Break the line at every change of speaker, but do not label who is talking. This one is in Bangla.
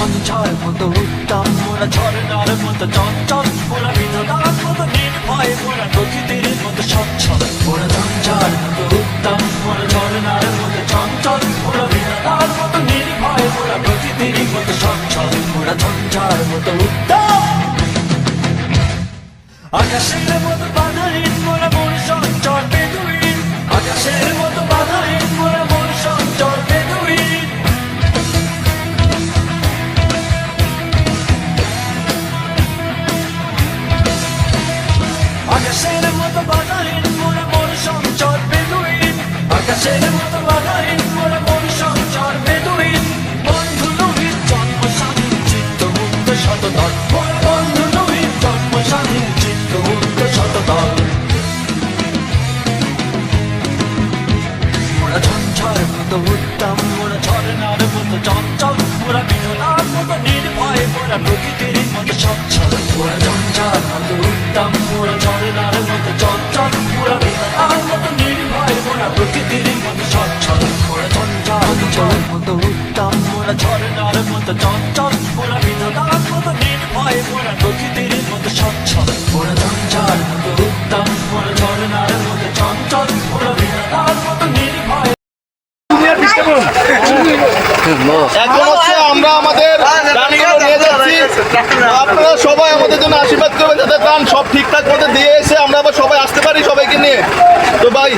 ঝঞ্ঝার মতো উত্তম মোরা ঝরনার মতো চঞ্চল মোরা বিনোদার মতো নির্ভয় মোরা প্রকৃতির মতো সচ্ছল মোরা ঝঞ্ঝার মতো উত্তম মোরা ঝরনার মতো চঞ্চল মোরা বিনোদার মতো নির্ভয় মোরা প্রকৃতির মতো সচ্ছল মোরা ঝঞ্ঝার মতো উত্তম আকাশের মতো বাধাহীন মোরা মন সঞ্চর বেদুইন আকাশের মতো বাধাহীন মোরা মন সঞ্চর বেদুইন আকাশের মতো বাধাহীন মোরা মন সঞ্চর বেদুইন আকাশের মতো বাধাহীন মোরা মন সঞ্চর বেদুইন বন্ধু নবীর জন্ম স্বাধীন চিত্ত মুক্ত শতদল মোরা বন্ধু নবীর জন্ম স্বাধীন চিত্ত মুক্ত শতদল মোরা ঝঞ্ঝার মতো উত্তম মোরা ঝরনার মতো চঞ্চল মোরা বিনোদার মতো নির্ভয় মোরা প্রকৃতির মতো সচ্ছল মোরা ঝঞ্ঝার মতো উত্তম মোরা ঝরনার মতো চঞ্চল মোরা বিনোদার মতো নির্ভয় মোরা প্রকৃতির মতো সচ্ছল মোরা ঝঞ্ঝার মতো উত্তম মোরা ঝরনার মতো চঞ্চল মোরা বিনোদার মতো নির্ভয় মোরা প্রকৃতির মতো সচ্ছল মোরা ঝঞ্ঝার মতো উত্তম মোরা ঝরনার মতো চঞ্চল মোরা বিনোদার মতো নির্ভয়
এখন হচ্ছে আমরা আমাদের গানগুলো নিয়ে যাচ্ছি। আপনারা সবাই আমাদের জন্য আশীর্বাদ করবেন যাতে গান সব ঠিকঠাক মতো দিয়ে এসে আমরা আবার সবাই আসতে পারি সবাইকে নিয়ে। তো ভাই